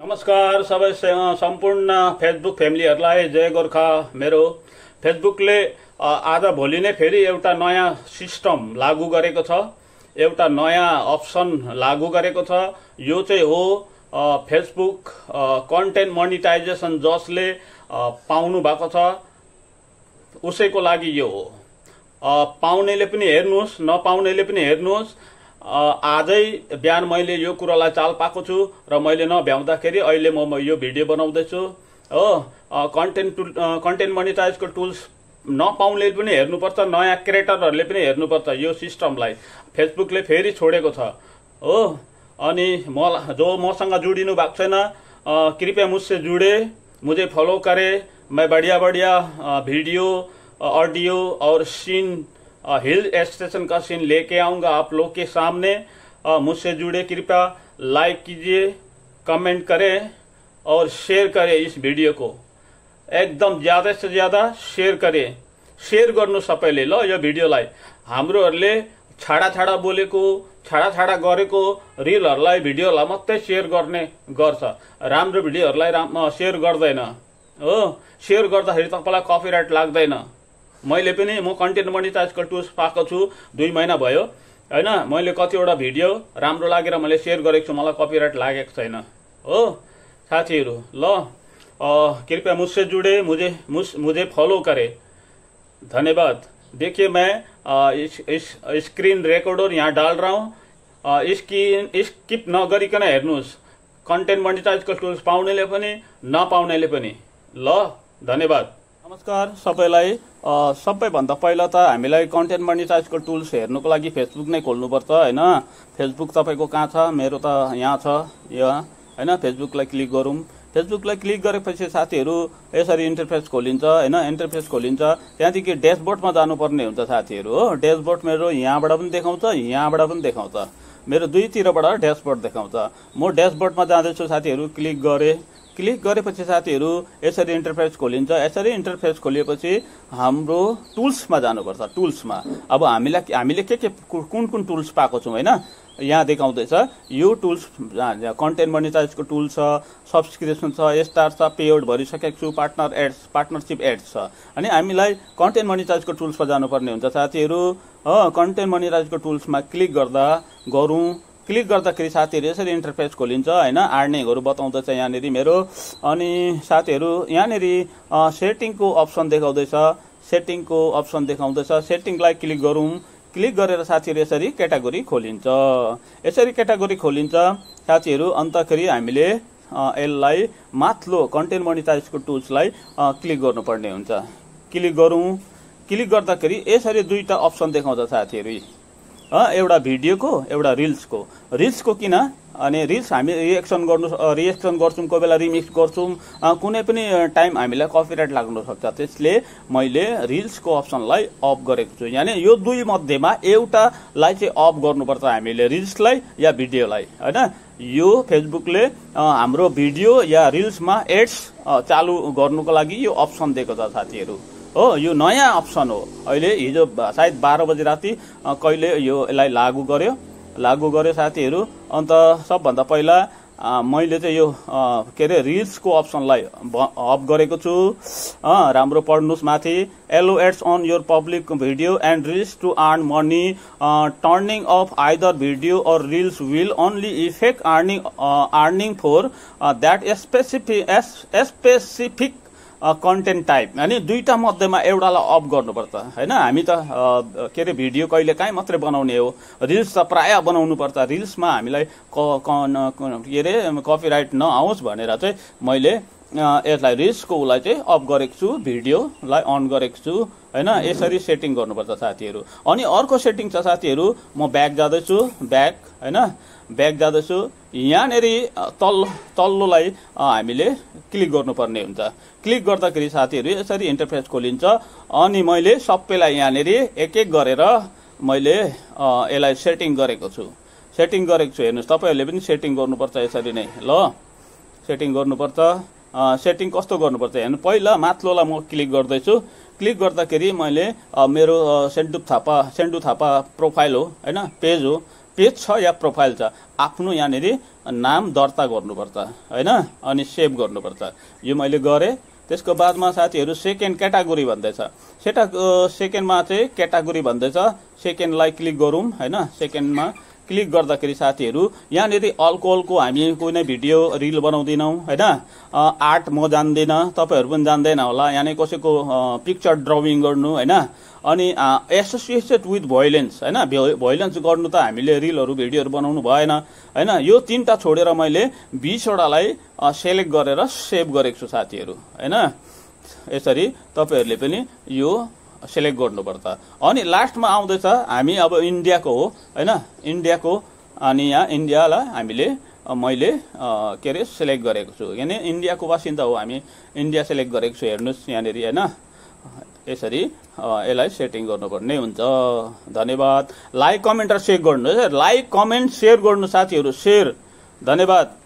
नमस्कार सबै सम्पूर्ण फेसबुक फ्यामिलीहरूलाई जय गोर्खा। मेरो फेसबुकले आज भोलि नै फेरि एउटा नयाँ सिस्टम लागू गरेको छ, एउटा नयाँ अप्सन लागू गरेको छ। यो चाहिँ हो फेसबुक कन्टेन्ट मोनिटाइजेसन जसले पाउनु भएको छ उसैको लागि यो हो। पाउनेले पनि हेर्नुहोस्, नपाउनेले पनि हेर्नुहोस्। आजै बिहान मैले यो कुरालाई चाल पाएको छु र मैले नभ्याउँदाखेरि अहिले म यो भिडियो बनाउँदैछु हो। कन्टेन्ट मोनिटाइजको टुल्स नपाउनेले पनि हेर्नुपर्छ, नयाँ क्रिएटरहरूले पनि हेर्नुपर्छ। यो सिस्टमलाई फेसबुकले फेरि छोडेको छ हो। अनि जो मसँग जुडिनु भएको छैन कृपया मुझसे जुड़े, मुझे फॉलो करे। मैं बढ़िया बढ़िया वीडियो, ऑडियो और सीन, हिल स्टेशन का सीन लेके आऊंगा आप लोग के सामने। मुझसे जुड़े, कृपया लाइक कीजिए, कमेंट करें और शेयर करें इस वीडियो को। एकदम ज्यादा से ज्यादा शेयर करें। शेयर गर्नु सबैले ल यो भिडियोलाई। हाम्रोहरूले छाडा छाडा बोलेको, छाडा छाडा गरेको रिलहरूलाई, भिडियोलाई मात्रै शेयर गर्ने गर्छ, राम्रो भिडियोहरूलाई शेयर गर्दैन हो। शेयर गर्दाखेरि तपाईलाई कपिराइट लाग्दैन। मैले पनि म कन्टेन्ट मोनिटाइजको टुल्स पाएको छु, 2 महिना भयो हैन। मैले कतिवटा भिडियो राम्रो लागेर मैले शेयर गरेको छु, मलाई कपिराइट लागेको छैन हो साथीहरु। ल कृपया मुझसे जुड़े, मुझे फॉलो करें। धन्यवाद। देखिए मैं इस स्क्रीन रिकॉर्डर यहाँ डाल रहा हूँ। स्किप नगरिकन हेर्नुहोस्। कन्टेन्ट मोनिटाइजको टुल्स पाउनेले पनि नपाउनेले पनि। ल धन्यवाद। नमस्कार सबैलाई। सबैभन्दा पहिला त हामीलाई कन्टेन्ट मोनिटाइजको टुल्स हेर्नुको लागि फेसबुक नै खोल्नुपर्छ हैन। फेसबुक तपाईको कहाँ छ? मेरो त यहाँ छ यहाँ हैन। फेसबुकलाई क्लिक गरौँ। फेसबुकलाई क्लिक गरेपछि साथीहरु यसरी इन्टरफेस खोलिन्छ हैन। इन्टरफेस खोलिन्छ, त्यहाँदेखि ड्याशबोर्डमा जानुपर्ने हुन्छ साथीहरु हो। ड्याशबोर्ड मेरो यहाँबाट पनि देखाउँछ, यहाँबाट पनि देखाउँछ। मेरो दुईतिरबाट ड्याशबोर्ड देखाउँछ। म ड्याशबोर्डमा जाँदैछु साथीहरु। क्लिक गरे। क्लिक गरेपछि साथीहरु यसरी इन्टरफेस खोलिन्छ। यसरी इन्टरफेस खोलिएपछि हाम्रो टुल्समा जानुपर्छ। टुल्समा अब हामीले के कुन टुल्स पाएको छौं हैन, यहाँ देखाउँदैछ। यो टुल्स कन्टेन्ट मोनिटाइजको टुल छ, सब्सक्रिप्सन छ, स्टार छ, पेड भरिसकेको छु, पार्टनरशिप एड्स छ। अनि हामीलाई कन्टेन्ट मोनिटाइजको टुल्समा जानुपर्ने हुन्छ साथीहरु। कन्टेन्ट मोनिटाइजको टुल्समा क्लिक गरौँ। क्लिक गर्दाखेरि साथीहरु यसरी इन्टरफेस खोलिन्छ हैन। आर्निङहरु बताउँदैछ यहाँनेरि मेरो। अनि साथीहरु यहाँनेरि सेटिङको अप्सन देखाउँदैछ। सेटिङको अप्सन देखाउँदैछ। सेटिङलाई क्लिक गरौँ। क्लिक गरेर साथीहरु यसरी क्याटेगोरी खोलिन्छ। यसरी क्याटेगोरी खोलिन्छ साथीहरु। अन्तखेरि हामीले यसलाई माथिल्लो कन्टेन्ट मोनिटाइजको टुल्सलाई क्लिक गर्नुपर्ने हुन्छ। क्लिक गरौँ। क्लिक गर्दाखेरि यसरी दुईटा अप्सन देखाउँछ साथीहरु। एउटा भिडियोको, एउटा रिल्सको। रिल्सको किन? अनि रिल्स हामी रिएक्सन गर्छौं, कोही बेला रिमिक्स गर्छौं, कुनै पनि टाइम हामीलाई कपिराइट लाग्न सक्छ। त्यसले मैले रिल्सको अप्सनलाई अफ गरेको छु। यानी यो दुई मध्येमा एउटालाई चाहिँ अफ गर्नुपर्छ हामीले, रिल्सलाई या भिडियोलाई हैन। यो फेसबुकले हाम्रो भिडियो या रिल्समा एड्स चालू गर्नुको लागि यो अप्सन दिएको छ साथीहरु हो। यो नयाँ अप्सन हो। अहिले हिजो सायद 12 बजे राति कहिले यसलाई लागू गर्यो साथीहरु। अन्त सबभन्दा पहिला मैले चाहिँ यो के रे रिल्सको अप्सनलाई अफ गरेको छु। राम्रो पढ्नुस् माथि। Allow ads on your public video and reels to earn money. Turning off either video or reels will only affect earning for that specific content type. अनि दुईटा मध्येमा एउटालाई अफ गर्नुपर्छ हैन। हामी त के रे भिडियो कहिले काहीँ मात्रै बनाउने हो, रिल्स त प्राय बनाउनु पर्छ। रिल्समा हामीलाई के रे कपिराइट नआओस् भनेर चाहिँ मैले यसलाई रिल्सको उलाई चाहिँ अफ गरेको छु, भिडियोलाई अन गरेको छु हैन। यसरी सेटिङ गर्नुपर्छ साथीहरु। अनि अर्को सेटिङ छ साथीहरु। म ब्याक जाँदैछु, ब्याक हैन, ब्याक जाँदैछु। यहाँनेरि तल्लोलाई हामीले क्लिक गर्नुपर्ने हुन्छ। क्लिक गर्दाखेरि साथीहरु यसरी इन्टरफेस खोलिन्छ। अनि मैले सबैलाई यहाँनेरि एक एक गरेर मैले यसलाई सेटिङ गरेको छु। हेर्नुस्, तपाईहरुले पनि सेटिङ गर्नुपर्छ यसरी नै। ल सेटिङ गर्नुपर्छ। सेटिङ कस्तो गर्नुपर्छ हेर्नु। पहिला माथिल्लोलाई म क्लिक गर्दैछु। क्लिक गर्दाखेरि मैले मेरो सेन्डु थापा प्रोफाइल हो हैन, पेज हो। पेज छ या प्रोफाइल छ, आफ्नो यहाँनिर नाम दर्ता गर्नुपर्छ हैन, अनि सेभ गर्नुपर्छ। यो मैले गरेँ। त्यसको बादमा साथीहरू सेकेन्ड क्याटेगोरी भन्दैछ। सेकेन्डमा चाहिँ क्याटेगोरी भन्दैछ, सेकेन्डलाई क्लिक गरौँ हैन। सेकेन्डमा क्लिक गर्दाखेरि साथीहरू यहाँनिर अल्कोहलको हामी कुनै भिडियो रिल बनाउँदैनौँ हैन। आर्ट म जान्दिनँ, तपाईँहरू पनि जान्दैन होला, यानि कसैको पिक्चर ड्रविङ गर्नु हैन। अनि एसोसिएटेड विथ भोइलेन्स हैन, भोइलेन्स गर्नु त हामीले रिलहरू भिडियोहरू बनाउनु भएन हैन। यो तीनटा छोडेर मैले 20 वटालाई सेलेक्ट गरेर सेभ गरेको छु साथीहरू हैन। यसरी तपाईँहरूले पनि यो सेलेक्ट गर्नुपर्छ। अनि लास्टमा आउँदैछ हामी अब इन्डियाको हो हैन, इन्डियाको। अनि यहाँ इन्डियालाई हामीले मैले के अरे सेलेक्ट गरेको छु, यानि इन्डियाको बासिन्दा हो, हामी इन्डिया सेलेक्ट गरेको छु। हेर्नुहोस् यहाँनिर हैन, यसरी यसलाई सेटिङ गर्नुपर्ने हुन्छ। धन्यवाद। लाइक कमेन्ट र सेयर गर्नुहोस्, लाइक कमेन्ट सेयर गर्नु साथीहरू, सेयर। धन्यवाद।